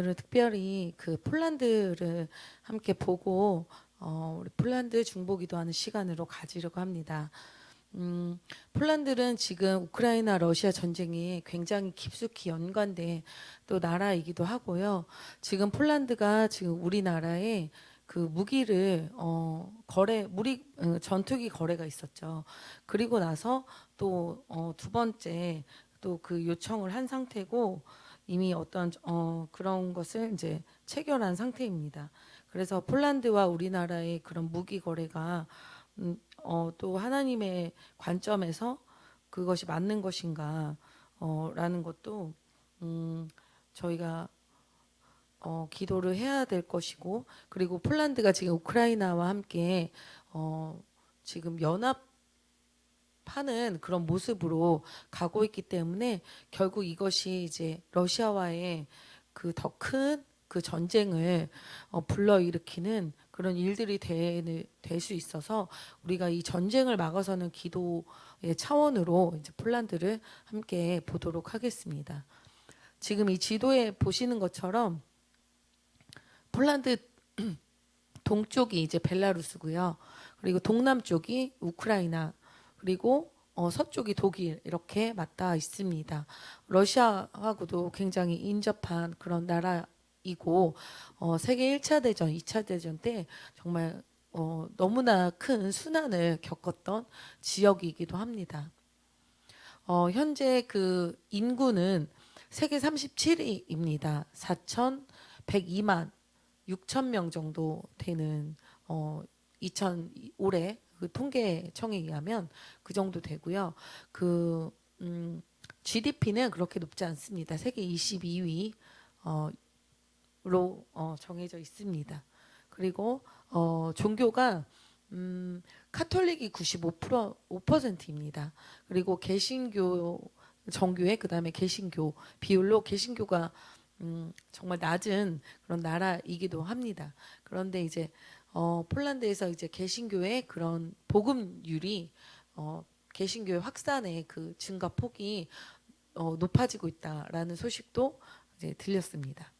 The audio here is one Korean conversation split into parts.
오늘은 특별히 그 폴란드를 함께 보고 우리 폴란드 중보기도하는 시간으로 가지려고 합니다. 폴란드는 지금 우크라이나 러시아 전쟁이 굉장히 깊숙이 연관된 또 나라이기도 하고요. 지금 폴란드가 지금 우리나라에 그 무기를 전투기 거래가 있었죠. 그리고 나서 또 두 번째 또 그 요청을 한 상태고 이미 어떤 그런 것을 이제 체결한 상태입니다. 그래서 폴란드와 우리나라의 그런 무기 거래가 또 하나님의 관점에서 그것이 맞는 것인가 라는 것도 저희가 기도를 해야 될 것이고, 그리고 폴란드가 지금 우크라이나와 함께 지금 연합하는 그런 모습으로 가고 있기 때문에 결국 이것이 이제 러시아와의 그 더 큰 그 전쟁을 불러일으키는 그런 일들이 될 수 있어서 우리가 이 전쟁을 막아서는 기도의 차원으로 이제 폴란드를 함께 보도록 하겠습니다. 지금 이 지도에 보시는 것처럼 폴란드 동쪽이 이제 벨라루스고요. 그리고 동남쪽이 우크라이나, 그리고 서쪽이 독일, 이렇게 맞닿아 있습니다. 러시아하고도 굉장히 인접한 그런 나라이고 세계 1차 대전, 2차 대전 때 정말 너무나 큰 순환을 겪었던 지역이기도 합니다. 현재 그 인구는 세계 37위입니다. 4,102만 6천 명 정도 되는 올해 그 통계청에 의하면 그 정도 되고요. 그 GDP는 그렇게 높지 않습니다. 세계 22위 로 정해져 있습니다. 그리고 종교가 카톨릭이 95%입니다. 그리고 개신교, 정교회, 그다음에 개신교 비율로 개신교가 정말 낮은 그런 나라이기도 합니다. 그런데 이제 폴란드에서 이제 개신교의 그런 복음률이 개신교의 확산의 그 증가 폭이 높아지고 있다라는 소식도 이제 들렸습니다.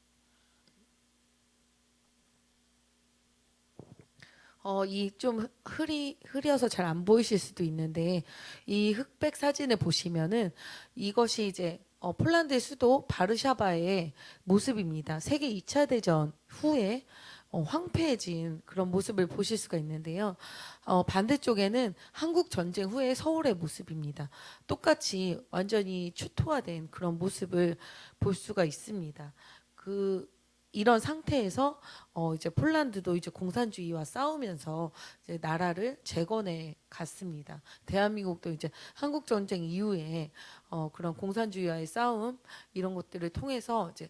이 좀 흐려서 잘 안 보이실 수도 있는데 이 흑백 사진을 보시면은 이것이 이제 폴란드의 수도 바르샤바의 모습입니다. 세계 2차 대전 후에 황폐해진 그런 모습을 보실 수가 있는데요. 반대쪽에는 한국 전쟁 후의 서울의 모습입니다. 똑같이 완전히 초토화된 그런 모습을 볼 수가 있습니다. 이런 상태에서 이제 폴란드도 이제 공산주의와 싸우면서 이제 나라를 재건해 갔습니다. 대한민국도 이제 한국 전쟁 이후에 그런 공산주의와의 싸움 이런 것들을 통해서 이제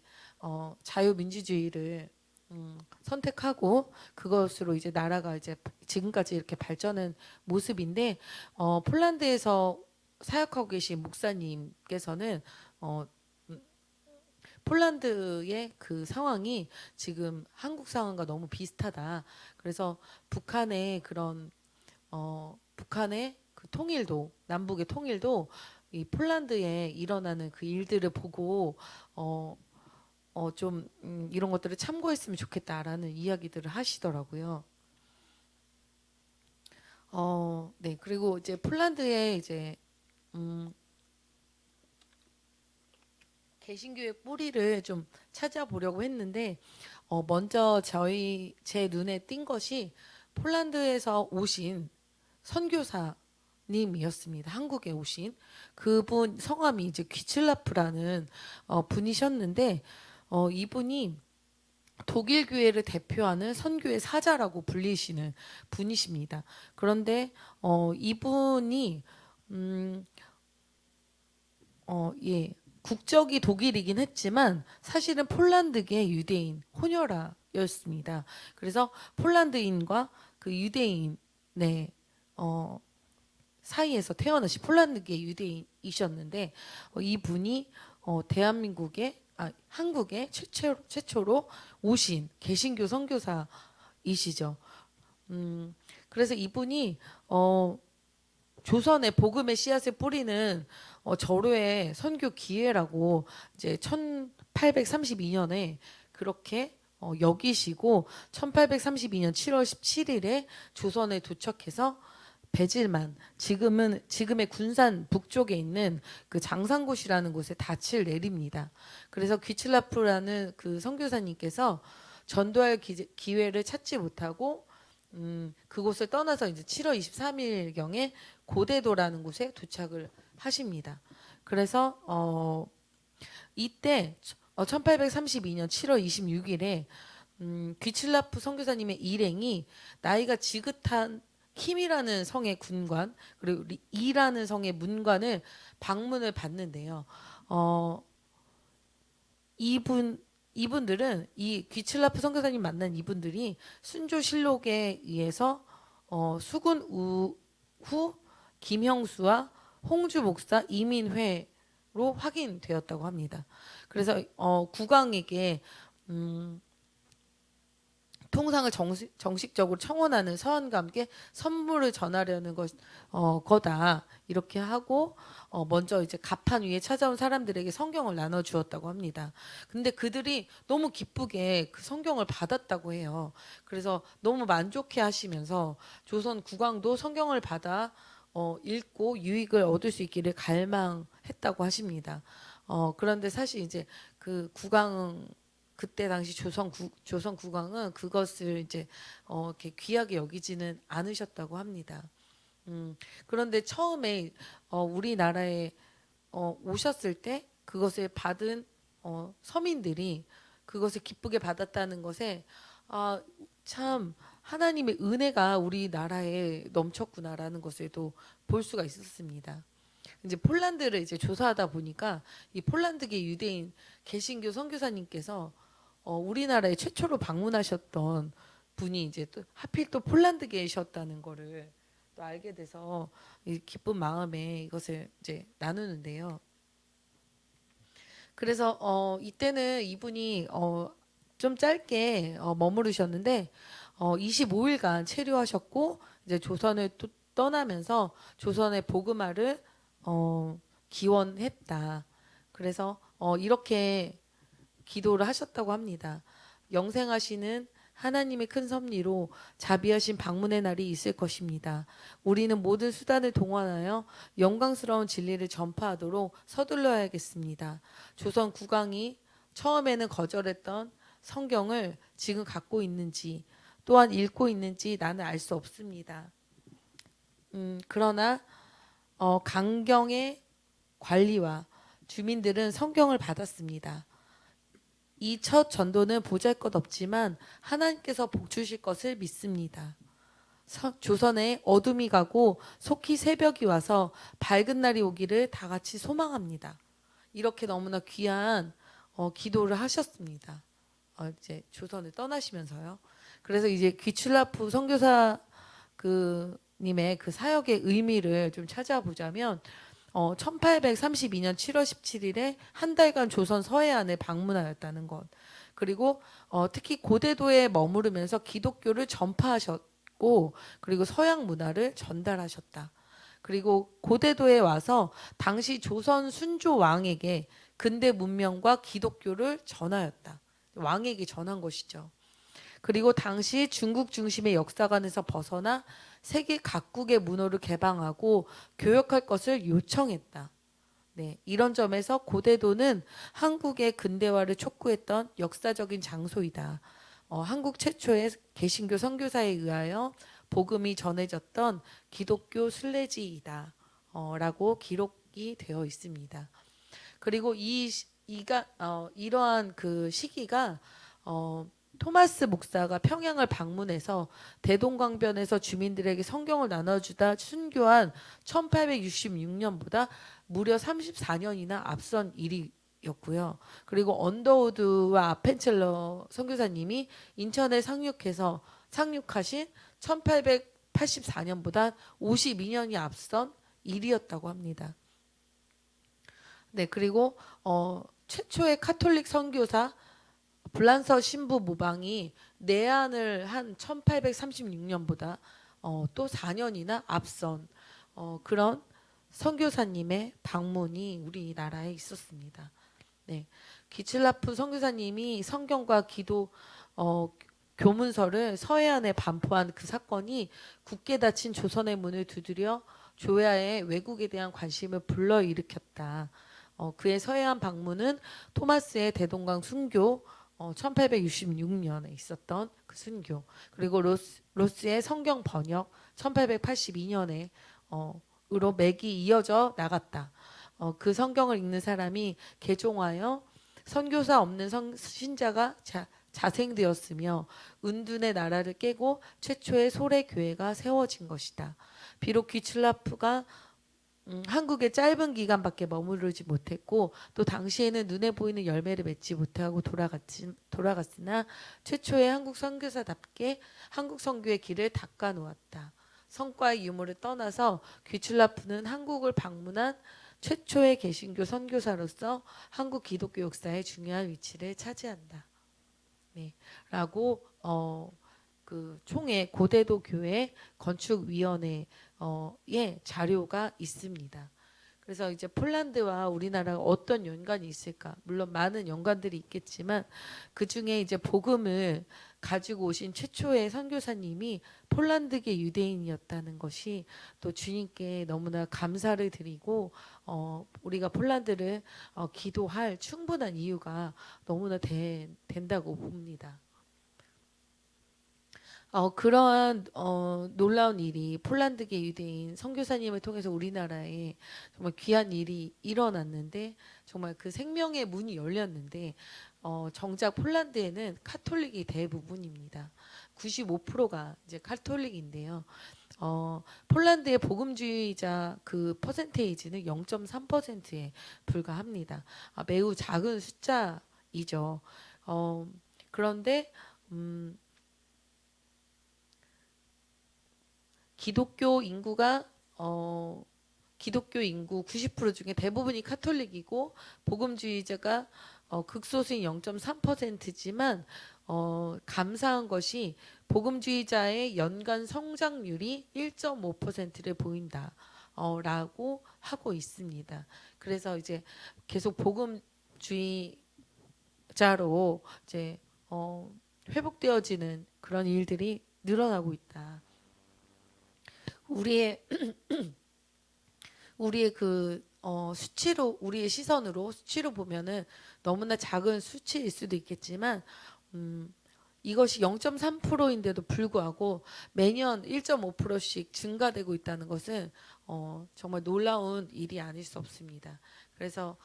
자유민주주의를 선택하고 그것으로 이제 나라가 이제 지금까지 이렇게 발전한 모습인데 폴란드에서 사역하고 계신 목사님께서는 폴란드의 그 상황이 지금 한국 상황과 너무 비슷하다. 그래서 북한의 그 통일도, 남북의 통일도 이 폴란드에 일어나는 그 일들을 보고 좀 이런 것들을 참고했으면 좋겠다라는 이야기들을 하시더라고요. 네. 그리고 이제 폴란드에 이제 개신교의 뿌리를 좀 찾아보려고 했는데 먼저 제 눈에 띈 것이 폴란드에서 오신 선교사님이었습니다. 한국에 오신 그분 성함이 이제 귀칠라프라는 분이셨는데 이분이 독일 교회를 대표하는 선교의 사자라고 불리시는 분이십니다. 그런데 이분이 예, 국적이 독일이긴 했지만 사실은 폴란드계 유대인 혼혈아였습니다. 그래서 폴란드인과 그 유대인의 사이에서 태어나신 폴란드계 유대인이셨는데 이분이 한국에 최초로 오신 개신교 선교사이시죠. 그래서 이분이 조선의 복음의 씨앗을 뿌리는 절호의 선교 기회라고 이제 1832년에 그렇게 여기시고 1832년 7월 17일에 조선에 도착해서 배질만 지금의 군산 북쪽에 있는 그 장상곳이라는 곳에 닻을 내립니다. 그래서 귀칠라프라는 그 선교사님께서 전도할 기회를 찾지 못하고 그곳을 떠나서 이제 7월 23일경에 고대도라는 곳에 도착을 하십니다. 그래서 이때 1832년 7월 26일에 귀칠라프 선교사님의 일행이 나이가 지긋한 킴이라는 성의 군관 그리고 이라는 성의 문관을 방문을 받는데요. 이분들은 이 귀칠라프 선교사님 만난 이분들이 순조실록에 의해서 수군 후 김형수와 홍주 목사 이민회로 확인되었다고 합니다. 그래서 국왕에게 통상을 정식적으로 청원하는 서한과 함께 선물을 전하려는 거다 이렇게 하고 먼저 이제 갑판 위에 찾아온 사람들에게 성경을 나눠 주었다고 합니다. 근데 그들이 너무 기쁘게 그 성경을 받았다고 해요. 그래서 너무 만족해 하시면서 조선 국왕도 성경을 받아 읽고 유익을 얻을 수 있기를 갈망했다고 하십니다. 그런데 사실 이제 그 국왕 그때 당시 조선 국왕은 그것을 이제 이렇게 귀하게 여기지는 않으셨다고 합니다. 그런데 처음에 우리나라에 오셨을 때 그것을 받은 서민들이 그것을 기쁘게 받았다는 것에 참 하나님의 은혜가 우리나라에 넘쳤구나라는 것에도 볼 수가 있었습니다. 이제 폴란드를 이제 조사하다 보니까 이 폴란드계 유대인 개신교 선교사님께서 우리나라에 최초로 방문하셨던 분이 이제 또 하필 또 폴란드계셨다는 거를 또 알게 돼서 이 기쁜 마음에 이것을 이제 나누는데요. 그래서 이때는 이분이 좀 짧게 머무르셨는데 25일간 체류하셨고 이제 조선을 또 떠나면서 조선의 복음화를 기원했다. 그래서 이렇게 기도를 하셨다고 합니다. 영생하시는 하나님의 큰 섭리로 자비하신 방문의 날이 있을 것입니다. 우리는 모든 수단을 동원하여 영광스러운 진리를 전파하도록 서둘러야겠습니다. 조선 국왕이 처음에는 거절했던 성경을 지금 갖고 있는지 또한 읽고 있는지 나는 알 수 없습니다. 그러나 강경의 관리와 주민들은 성경을 받았습니다. 이 첫 전도는 보잘것없지만 하나님께서 복 주실 것을 믿습니다. 조선에 어둠이 가고 속히 새벽이 와서 밝은 날이 오기를 다 같이 소망합니다. 이렇게 너무나 귀한 기도를 하셨습니다. 이제 조선을 떠나시면서요. 그래서 이제 귀출라프 선교사 님의 그 사역의 의미를 좀 찾아보자면 1832년 7월 17일에 한 달간 조선 서해안을 방문하였다는 것. 그리고 특히 고대도에 머무르면서 기독교를 전파하셨고 그리고 서양 문화를 전달하셨다. 그리고 고대도에 와서 당시 조선 순조 왕에게 근대 문명과 기독교를 전하였다. 왕에게 전한 것이죠. 그리고 당시 중국 중심의 역사관에서 벗어나 세계 각국의 문호를 개방하고 교역할 것을 요청했다. 네, 이런 점에서 고대도는 한국의 근대화를 촉구했던 역사적인 장소이다. 한국 최초의 개신교 선교사에 의하여 복음이 전해졌던 기독교 순례지이다. 라고 기록이 되어 있습니다. 그리고 이러한 그 시기가 토마스 목사가 평양을 방문해서 대동강변에서 주민들에게 성경을 나눠주다 순교한 1866년보다 무려 34년이나 앞선 일이었고요. 그리고 언더우드와 아펜첼러 선교사님이 인천에 상륙하신 1884년보다 52년이 앞선 일이었다고 합니다. 네, 그리고 최초의 카톨릭 선교사 블란서 신부 모방이 내한을 한 1836년보다 또 4년이나 앞선 그런 선교사님의 방문이 우리나라에 있었습니다. 네, 기칠라프 선교사님이 성경과 기도 어, 교문서를 서해안에 반포한 그 사건이 굳게 닫힌 조선의 문을 두드려 조야의 외국에 대한 관심을 불러일으켰다. 그의 서해안 방문은 토마스의 대동강 순교 1866년에 있었던 그 순교, 그리고 로스의 성경 번역 1882년에 으로 맥이 이어져 나갔다. 그 성경을 읽는 사람이 개종하여 선교사 없는 신자가 자생되었으며 은둔의 나라를 깨고 최초의 소래 교회가 세워진 것이다. 비록 귀출라프가 한국에 짧은 기간밖에 머무르지 못했고 또 당시에는 눈에 보이는 열매를 맺지 못하고 돌아갔으나 최초의 한국 선교사답게 한국 선교의 길을 닦아 놓았다. 성과의 유무를 떠나서 귀출라프는 한국을 방문한 최초의 개신교 선교사로서 한국 기독교 역사에 중요한 위치를 차지한다. 네, 라고 그 총회 고대도 교회 건축위원회의 자료가 있습니다. 그래서 이제 폴란드와 우리나라가 어떤 연관이 있을까? 물론 많은 연관들이 있겠지만 그 중에 이제 복음을 가지고 오신 최초의 선교사님이 폴란드계 유대인이었다는 것이 또 주님께 너무나 감사를 드리고 우리가 폴란드를 기도할 충분한 이유가 너무나 된다고 봅니다. 그러한 놀라운 일이 폴란드계 유대인 선교사님을 통해서 우리나라에 정말 귀한 일이 일어났는데 정말 그 생명의 문이 열렸는데 정작 폴란드에는 카톨릭이 대부분입니다. 95%가 이제 카톨릭인데요. 폴란드의 복음주의자 그 퍼센테이지는 0.3%에 불과합니다. 매우 작은 숫자이죠. 그런데 기독교 인구가 기독교 인구 90% 중에 대부분이 카톨릭이고 복음주의자가 극소수인 0.3%지만 감사한 것이 복음주의자의 연간 성장률이 1.5%를 보인다. 라고 하고 있습니다. 그래서 이제 계속 복음주의자로 이제 회복되어지는 그런 일들이 늘어나고 있다. 우리의 그 수치로 우리의 시선으로 수치로 보면은 너무나 작은 수치일 수도 있겠지만 이것이 0.3%인데도 불구하고 매년 1.5%씩 증가되고 있다는 것은 정말 놀라운 일이 아닐 수 없습니다. 그래서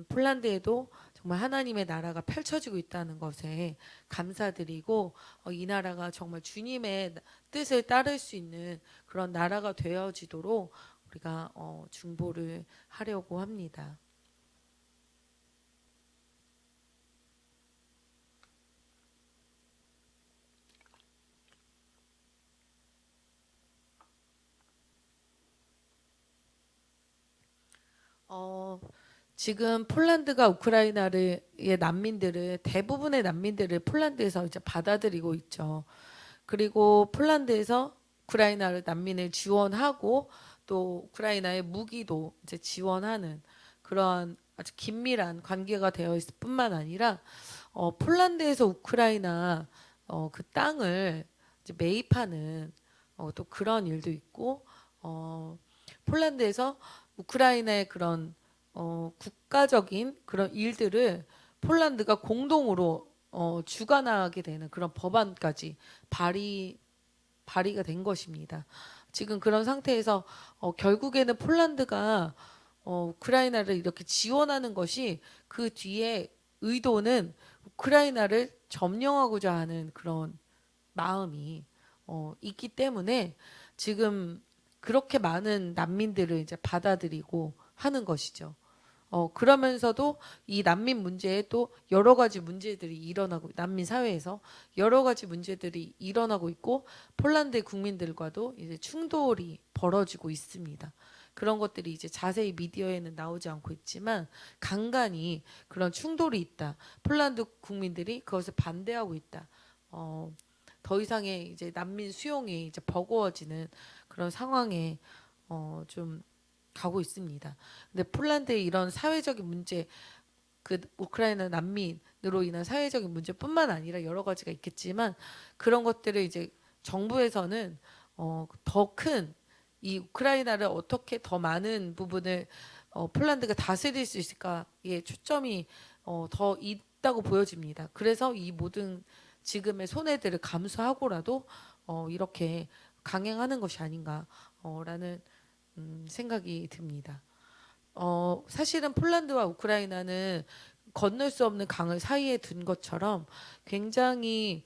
폴란드에도 정말 하나님의 나라가 펼쳐지고 있다는 것에 감사드리고 이 나라가 정말 주님의 뜻을 따를 수 있는 그런 나라가 되어지도록 우리가 중보를 하려고 합니다. 지금 폴란드가 우크라이나의 난민들을 대부분의 난민들을 폴란드에서 이제 받아들이고 있죠. 그리고 폴란드에서 우크라이나를 난민을 지원하고 또 우크라이나의 무기도 이제 지원하는 그러한 아주 긴밀한 관계가 되어 있을 뿐만 아니라 폴란드에서 우크라이나 그 땅을 이제 매입하는 또 그런 일도 있고 폴란드에서 우크라이나의 그런 국가적인 그런 일들을 폴란드가 공동으로 주관하게 되는 그런 법안까지 발의가 된 것입니다. 지금 그런 상태에서 결국에는 폴란드가 우크라이나를 이렇게 지원하는 것이 그 뒤에 의도는 우크라이나를 점령하고자 하는 그런 마음이 있기 때문에 지금 그렇게 많은 난민들을 이제 받아들이고 하는 것이죠. 그러면서도 이 난민 문제에 또 여러 가지 문제들이 일어나고 난민 사회에서 여러 가지 문제들이 일어나고 있고 폴란드 국민들과도 이제 충돌이 벌어지고 있습니다. 그런 것들이 이제 자세히 미디어에는 나오지 않고 있지만 간간히 그런 충돌이 있다. 폴란드 국민들이 그것을 반대하고 있다. 더 이상의 이제 난민 수용이 이제 버거워지는 그런 상황에 좀 가고 있습니다. 근데 폴란드의 이런 사회적인 문제 그 우크라이나 난민으로 인한 사회적인 문제뿐만 아니라 여러 가지가 있겠지만 그런 것들을 이제 정부에서는 더 큰 이 우크라이나를 어떻게 더 많은 부분을 폴란드가 다스릴 수 있을까에 초점이 더 있다고 보여집니다. 그래서 이 모든 지금의 손해들을 감수하고라도 이렇게 강행하는 것이 아닌가라는 생각이 듭니다. 사실은 폴란드와 우크라이나는 건널 수 없는 강을 사이에 둔 것처럼 굉장히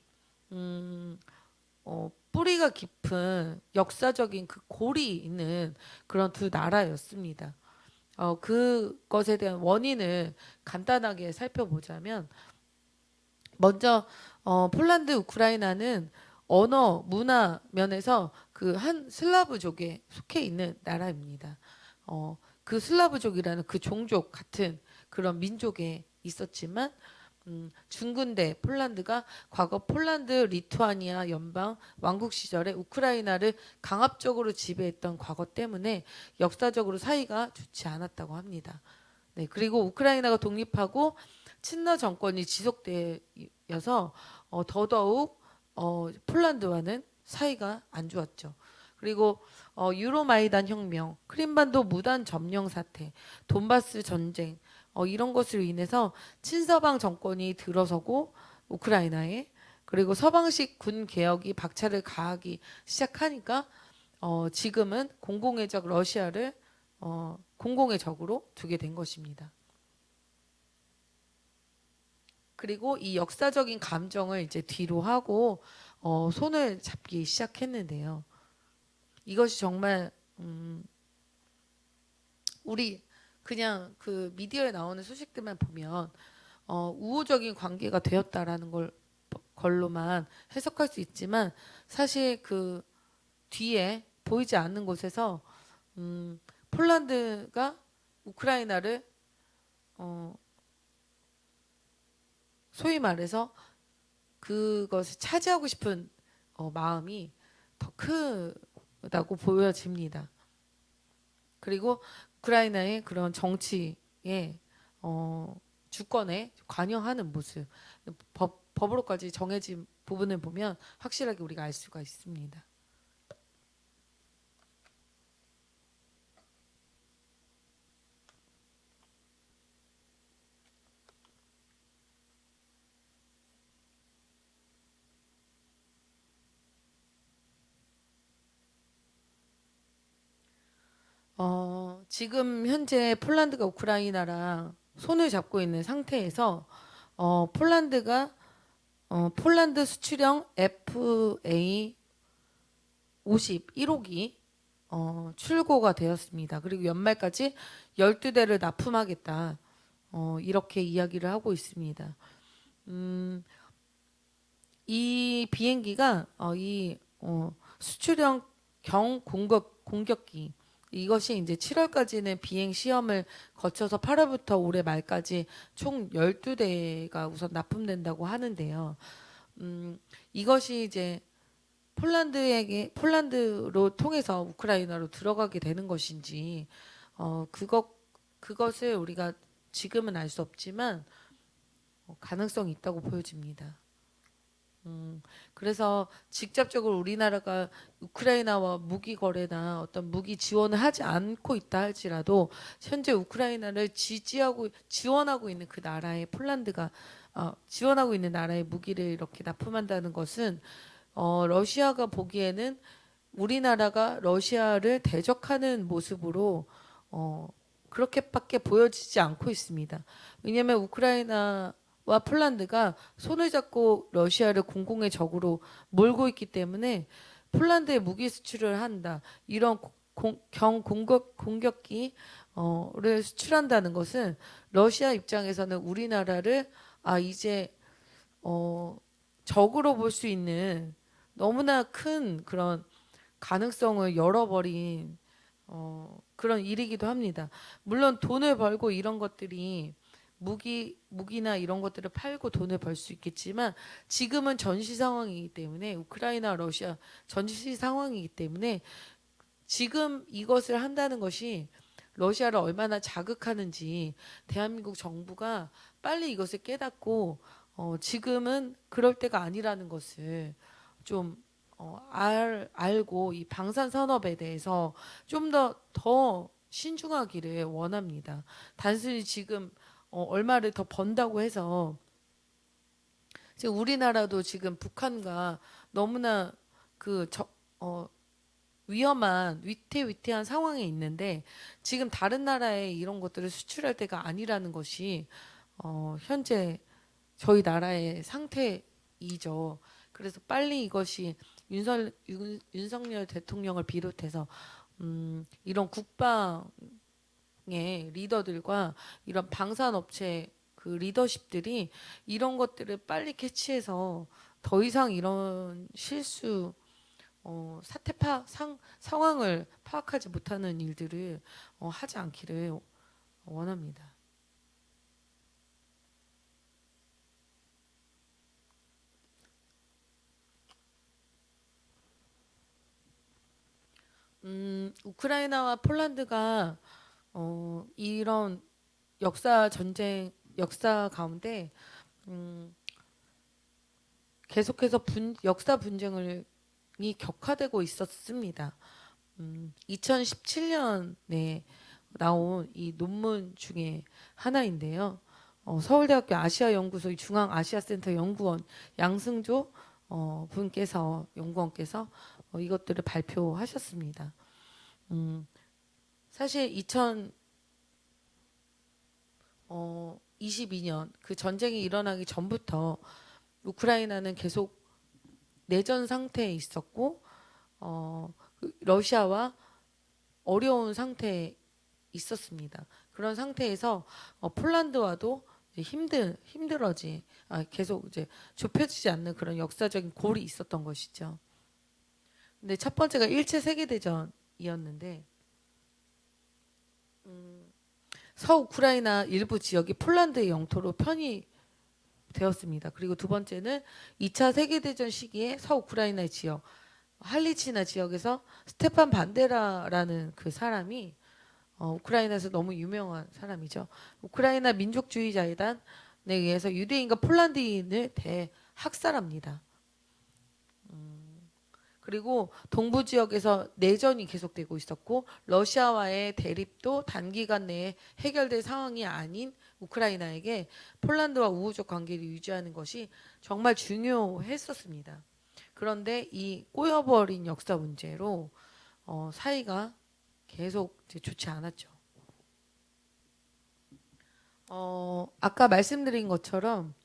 뿌리가 깊은 역사적인 그 골이 있는 그런 두 나라였습니다. 그것에 대한 원인을 간단하게 살펴보자면 먼저 폴란드, 우크라이나는 언어, 문화 면에서 그 한 슬라브족에 속해 있는 나라입니다. 그 슬라브족이라는 그 종족 같은 그런 민족에 있었지만 중근대 폴란드가 과거 폴란드 리투아니아 연방 왕국 시절에 우크라이나를 강압적으로 지배했던 과거 때문에 역사적으로 사이가 좋지 않았다고 합니다. 네, 그리고 우크라이나가 독립하고 친러 정권이 지속되어서 더더욱 폴란드와는 사이가 안 좋았죠. 그리고 유로마이단 혁명, 크림반도 무단 점령 사태, 돈바스 전쟁 이런 것으로 인해서 친서방 정권이 들어서고 우크라이나에 그리고 서방식 군 개혁이 박차를 가하기 시작하니까 지금은 공공의 적 러시아를 공공의 적으로 두게 된 것입니다. 그리고 이 역사적인 감정을 이제 뒤로 하고 손을 잡기 시작했는데요. 이것이 정말 우리 그냥 그 미디어에 나오는 소식들만 보면 우호적인 관계가 되었다라는 걸로만 해석할 수 있지만 사실 그 뒤에 보이지 않는 곳에서 폴란드가 우크라이나를 소위 말해서 그것을 차지하고 싶은 마음이 더 크다고 보여집니다. 그리고 우크라이나의 그런 정치에 주권에 관여하는 모습, 법으로까지 정해진 부분을 보면 확실하게 우리가 알 수가 있습니다. 지금 현재 폴란드가 우크라이나랑 손을 잡고 있는 상태에서 폴란드가 폴란드 수출형 FA 51호기 출고가 되었습니다. 그리고 연말까지 12대를 납품하겠다. 이렇게 이야기를 하고 있습니다. 이 비행기가 이 수출형 공격기 이것이 이제 7월까지는 비행 시험을 거쳐서 8월부터 올해 말까지 총 12대가 우선 납품된다고 하는데요. 이것이 이제 폴란드로 통해서 우크라이나로 들어가게 되는 것인지 그것을 우리가 지금은 알 수 없지만 가능성이 있다고 보여집니다. 그래서 직접적으로 우리나라가 우크라이나와 무기 거래나 어떤 무기 지원을 하지 않고 있다 할지라도 현재 우크라이나를 지원하고 있는 그 나라의 폴란드가 지원하고 있는 나라의 무기를 이렇게 납품한다는 것은 러시아가 보기에는 우리나라가 러시아를 대적하는 모습으로 그렇게밖에 보여지지 않고 있습니다. 왜냐하면 우크라이나와 폴란드가 손을 잡고 러시아를 공공의 적으로 몰고 있기 때문에 폴란드에 무기 수출을 한다. 이런 공격기를 수출한다는 것은 러시아 입장에서는 우리나라를 이제 적으로 볼 수 있는 너무나 큰 그런 가능성을 열어버린 그런 일이기도 합니다. 물론 돈을 벌고 이런 것들이 무기나 이런 것들을 팔고 돈을 벌 수 있겠지만 지금은 전시 상황이기 때문에 우크라이나 러시아 전시 상황이기 때문에 지금 이것을 한다는 것이 러시아를 얼마나 자극하는지 대한민국 정부가 빨리 이것을 깨닫고 지금은 그럴 때가 아니라는 것을 좀 알고 이 방산 산업에 대해서 좀 더 신중하기를 원합니다. 단순히 지금 얼마를 더 번다고 해서 지금 우리나라도 지금 북한과 너무나 그 위험한 위태위태한 상황에 있는데 지금 다른 나라에 이런 것들을 수출할 때가 아니라는 것이 현재 저희 나라의 상태이죠. 그래서 빨리 이것이 윤석열 대통령을 비롯해서 이런 국방의 리더들과 이런 방산업체 그 리더십들이 이런 것들을 빨리 캐치해서 더 이상 이런 실수 사태 상황을 파악하지 못하는 일들을 하지 않기를 원합니다. 우크라이나와 폴란드가 이런 역사 가운데 음, 계속해서 역사 분쟁이 격화되고 있었습니다. 2017년에 나온 이 논문 중에 하나인데요. 서울대학교 아시아연구소의 중앙아시아센터 연구원 양승조 연구원께서 이것들을 발표하셨습니다. 사실 2022년 그 전쟁이 일어나기 전부터 우크라이나는 계속 내전 상태에 있었고 러시아와 어려운 상태에 있었습니다. 그런 상태에서 폴란드와도 이제 계속 이제 좁혀지지 않는 그런 역사적인 골이 있었던 것이죠. 근데 첫 번째가 1차 세계대전이었는데 서우크라이나 일부 지역이 폴란드의 영토로 편입되었습니다. 그리고 두 번째는 2차 세계대전 시기에 서우크라이나의 지역 할리치나 지역에서 스테판 반데라라는 그 사람이 우크라이나에서 너무 유명한 사람이죠. 우크라이나 민족주의자회단에 의해서 유대인과 폴란드인을 대학살합니다. 그리고 동부 지역에서 내전이 계속되고 있었고 러시아와의 대립도 단기간 내에 해결될 상황이 아닌 우크라이나에게 폴란드와 우호적 관계를 유지하는 것이 정말 중요했었습니다. 그런데 이 꼬여버린 역사 문제로 사이가 계속 좋지 않았죠. 아까 말씀드린 것처럼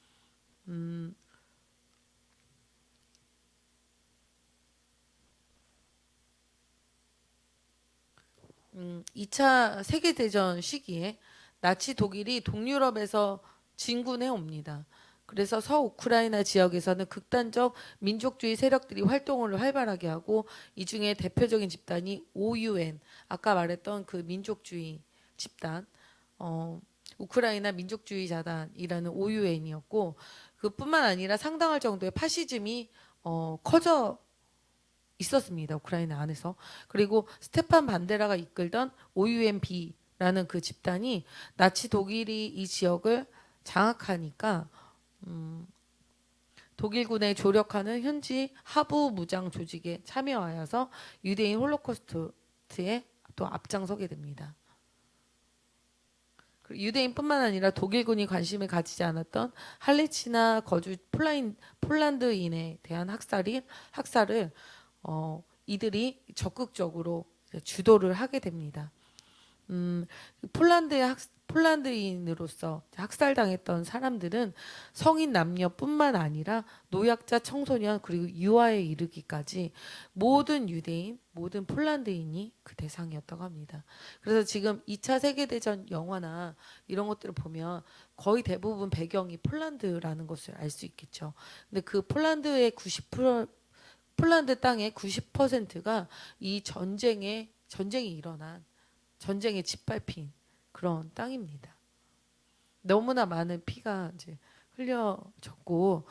2차 세계대전 시기에 나치 독일이 동유럽에서 진군해 옵니다. 그래서 서우크라이나 지역에서는 극단적 민족주의 세력들이 활동을 활발하게 하고 이 중에 대표적인 집단이 OUN, 아까 말했던 그 민족주의 집단, 우크라이나 민족주의자단이라는 OUN이었고 그뿐만 아니라 상당할 정도의 파시즘이 커져 있었습니다. 우크라이나 안에서. 그리고 스테판 반데라가 이끌던 OUNB라는 그 집단이 나치 독일이 이 지역을 장악하니까 독일군에 조력하는 현지 하부 무장 조직에 참여하여서 유대인 홀로코스트에 또 앞장서게 됩니다. 유대인뿐만 아니라 독일군이 관심을 가지지 않았던 할리치나 거주 폴란드인에 대한 학살을 이들이 적극적으로 주도를 하게 됩니다. 폴란드인으로서 학살당했던 사람들은 성인 남녀뿐만 아니라 노약자, 청소년 그리고 유아에 이르기까지 모든 유대인, 모든 폴란드인이 그 대상이었다고 합니다. 그래서 지금 2차 세계대전 영화나 이런 것들을 보면 거의 대부분 배경이 폴란드라는 것을 알 수 있겠죠. 근데 그 폴란드 땅의 90%가 이 전쟁이 일어난 전쟁에 짓밟힌 그런 땅입니다. 너무나 많은 피가 이제 흘려졌고,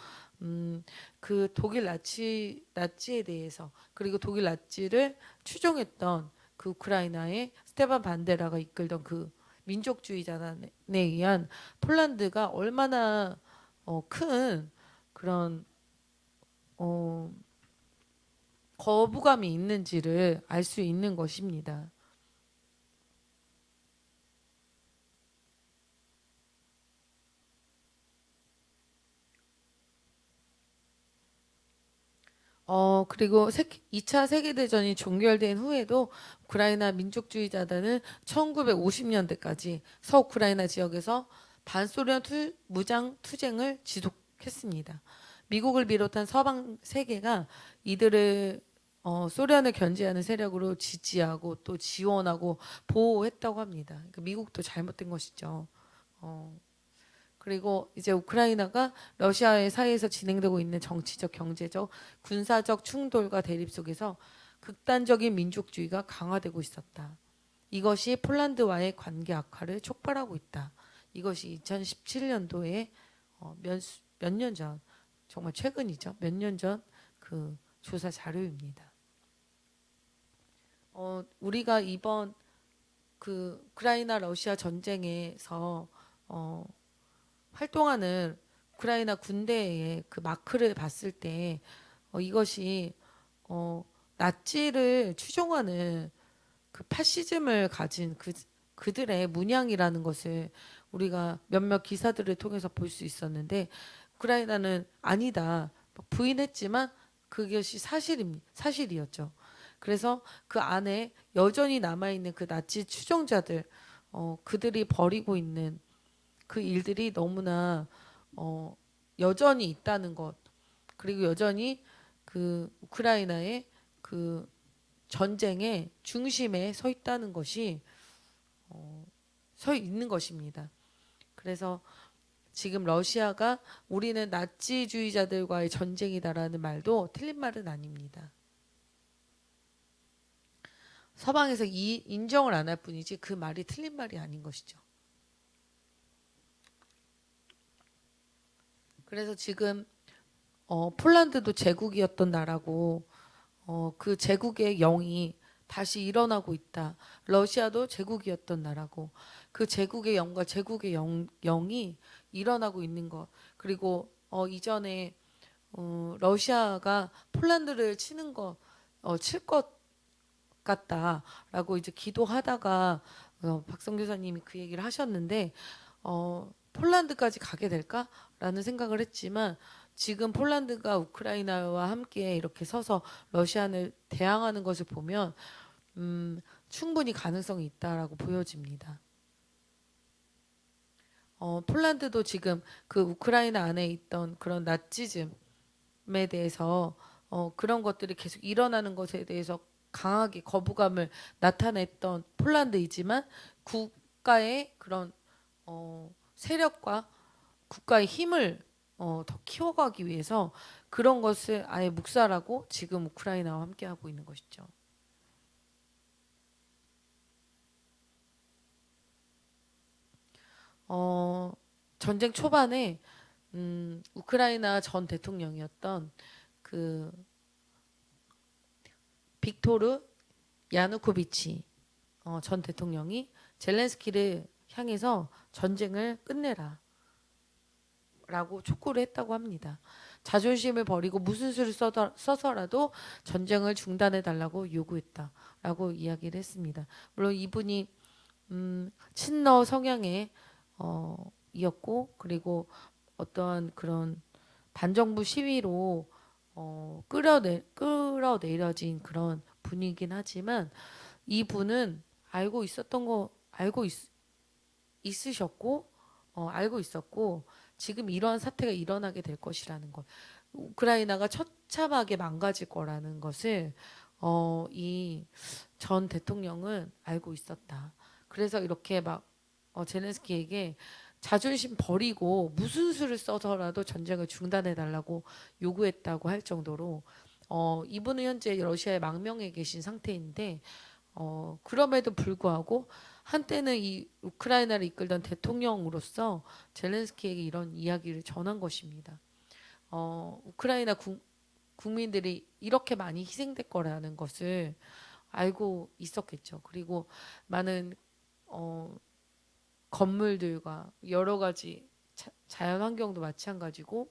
그 독일 나치에 대해서 그리고 독일 나치를 추종했던 그 우크라이나의 스테반 반데라가 이끌던 그 민족주의자단에 의한 폴란드가 얼마나 큰 그런 어, 거부감이 있는지를 알 수 있는 것입니다. 그리고 2차 세계대전이 종결된 후에도 우크라이나 민족주의자단은 1950년대까지 서우크라이나 지역에서 반소련 무장 투쟁을 지속했습니다. 미국을 비롯한 서방 세계가 이들을 소련을 견제하는 세력으로 지지하고 또 지원하고 보호했다고 합니다. 그러니까 미국도 잘못된 것이죠. 어, 그리고 이제 우크라이나가 러시아의 사이에서 진행되고 있는 정치적, 경제적, 군사적 충돌과 대립 속에서 극단적인 민족주의가 강화되고 있었다. 이것이 폴란드와의 관계 악화를 촉발하고 있다. 이것이 2017년도에 몇 년 전, 정말 최근이죠. 몇 년 전 그 조사 자료입니다. 우리가 이번 그 우크라이나 러시아 전쟁에서 어, 활동하는 우크라이나 군대의 그 마크를 봤을 때 이것이 어, 나치를 추종하는 그 파시즘을 가진 그들의 문양이라는 것을 우리가 몇몇 기사들을 통해서 볼 수 있었는데 우크라이나는 아니다 부인했지만 그것이 사실이었죠. 그래서 그 안에 여전히 남아있는 그 나치 추종자들 그들이 벌이고 있는 그 일들이 너무나 어, 여전히 있다는 것 그리고 여전히 그 우크라이나의 그 전쟁의 중심에 서 있다는 것이 서 있는 것입니다. 그래서 지금 러시아가 우리는 나치주의자들과의 전쟁이다라는 말도 틀린 말은 아닙니다. 서방에서 인정을 안 할 뿐이지 그 말이 틀린 말이 아닌 것이죠. 그래서 지금 폴란드도 제국이었던 나라고 그 제국의 영이 다시 일어나고 있다. 러시아도 제국이었던 나라고 그 제국의 영과 제국의 영이 일어나고 있는 것. 그리고 이전에 러시아가 폴란드를 치는 칠 것 같다라고 이제 기도하다가 박성 교사님이 그 얘기를 하셨는데 폴란드까지 가게 될까라는 생각을 했지만 지금 폴란드가 우크라이나와 함께 이렇게 서서 러시아를 대항하는 것을 보면 충분히 가능성이 있다라고 보여집니다. 폴란드도 지금 그 우크라이나 안에 있던 그런 나치즘에 대해서 그런 것들이 계속 일어나는 것에 대해서 강하게 거부감을 나타냈던 폴란드이지만 국가의 그런 세력과 국가의 힘을 더 키워가기 위해서 그런 것을 아예 묵살하고 지금 우크라이나와 함께하고 있는 것이죠. 전쟁 초반에 우크라이나 전 대통령이었던 그 빅토르 야누코비치 전 대통령이 젤렌스키를 향해서 전쟁을 끝내라 라고 촉구를 했다고 합니다. 자존심을 버리고 무슨 수를 써서라도 전쟁을 중단해 달라고 요구했다라고 이야기를 했습니다. 물론 이분이 친러 성향의 이었고 그리고 어떠한 그런 반정부 시위로 끌어내려진 그런 분이긴 하지만 이분은 있으셨고 알고 있었고 지금 이러한 사태가 일어나게 될 것이라는 것, 우크라이나가 처참하게 망가질 거라는 것을 이 전 대통령은 알고 있었다. 그래서 이렇게 막 젤렌스키에게 자존심 버리고 무슨 수를 써서라도 전쟁을 중단해 달라고 요구했다고 할 정도로 이분은 현재 러시아의 망명에 계신 상태인데 그럼에도 불구하고 한때는 이 우크라이나를 이끌던 대통령으로서 젤렌스키에게 이런 이야기를 전한 것입니다. 우크라이나 국민들이 이렇게 많이 희생될 거라는 것을 알고 있었겠죠. 그리고 많은 건물들과 여러 가지 자연 환경도 마찬가지고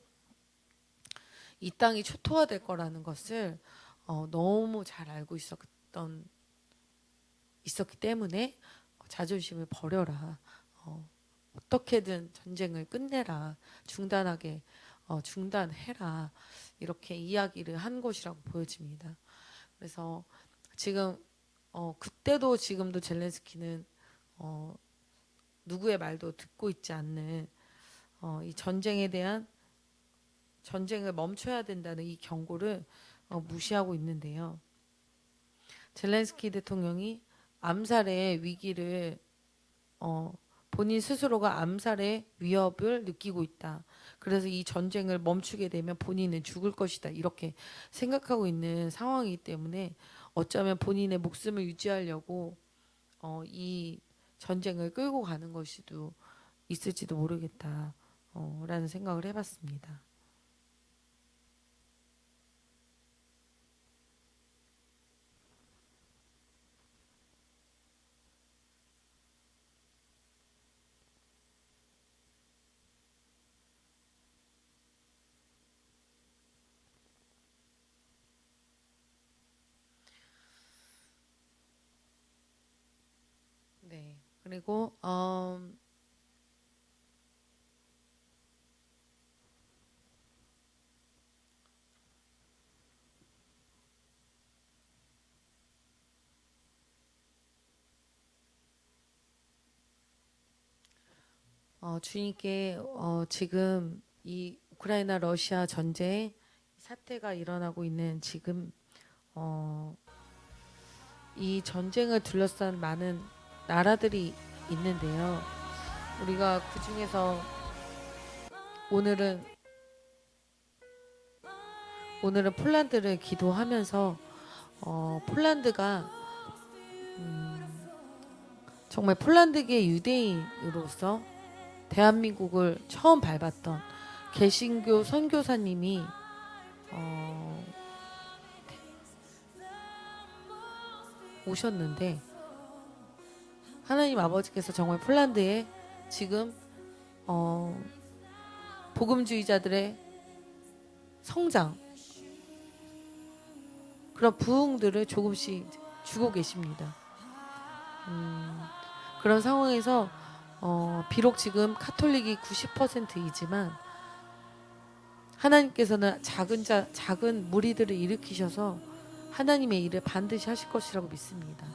이 땅이 초토화될 거라는 것을 너무 잘 알고 있었기 때문에 자존심을 버려라. 어떻게든 전쟁을 끝내라. 중단해라. 이렇게 이야기를 한 것이라고 보여집니다. 그래서 지금 그때도 지금도 젤렌스키는 누구의 말도 듣고 있지 않는 이 전쟁을 멈춰야 된다는 이 경고를 무시하고 있는데요. 젤렌스키 대통령이 암살의 위기를 본인 스스로가 암살의 위협을 느끼고 있다. 그래서 이 전쟁을 멈추게 되면 본인은 죽을 것이다. 이렇게 생각하고 있는 상황이기 때문에 어쩌면 본인의 목숨을 유지하려고 이 전쟁을 끌고 가는 것이도 있을지도 모르겠다. 라는 생각을 해봤습니다. 네. 그리고 주님께 지금 이 우크라이나 러시아 전쟁 사태가 일어나고 있는 지금 이 전쟁을 둘러싼 많은 나라들이 있는데요. 우리가 그 중에서 오늘은 폴란드를 기도하면서 폴란드가 정말 폴란드계 유대인으로서 대한민국을 처음 밟았던 개신교 선교사님이 오셨는데 하나님 아버지께서 정말 폴란드에 지금 복음주의자들의 성장 그런 부흥들을 조금씩 주고 계십니다. 그런 상황에서 비록 지금 카톨릭이 90%이지만 하나님께서는 작은 무리들을 일으키셔서 하나님의 일을 반드시 하실 것이라고 믿습니다.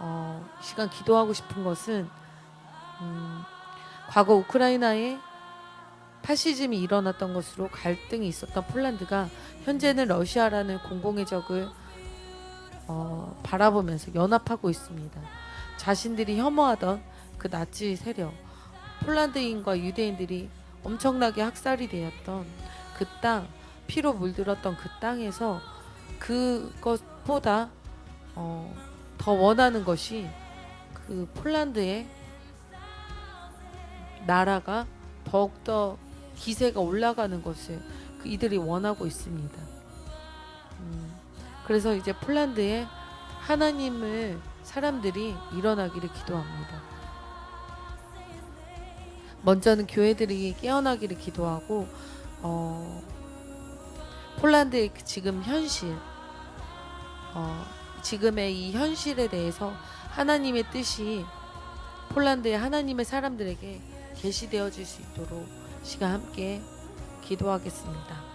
이 시간 기도하고 싶은 것은 과거 우크라이나에 파시즘이 일어났던 것으로 갈등이 있었던 폴란드가 현재는 러시아라는 공공의 적을 바라보면서 연합하고 있습니다. 자신들이 혐오하던 그 나치 세력, 폴란드인과 유대인들이 엄청나게 학살이 되었던 그 땅, 피로 물들었던 그 땅에서 그것보다 더 원하는 것이 그 폴란드의 나라가 더욱더 기세가 올라가는 것을 이들이 원하고 있습니다. 그래서 이제 폴란드에 하나님을 사람들이 일어나기를 기도합니다. 먼저는 교회들이 깨어나기를 기도하고 폴란드의 지금 현실 지금의 이 현실에 대해서 하나님의 뜻이 폴란드의 하나님의 사람들에게 계시되어질 수 있도록 시간 함께 기도하겠습니다.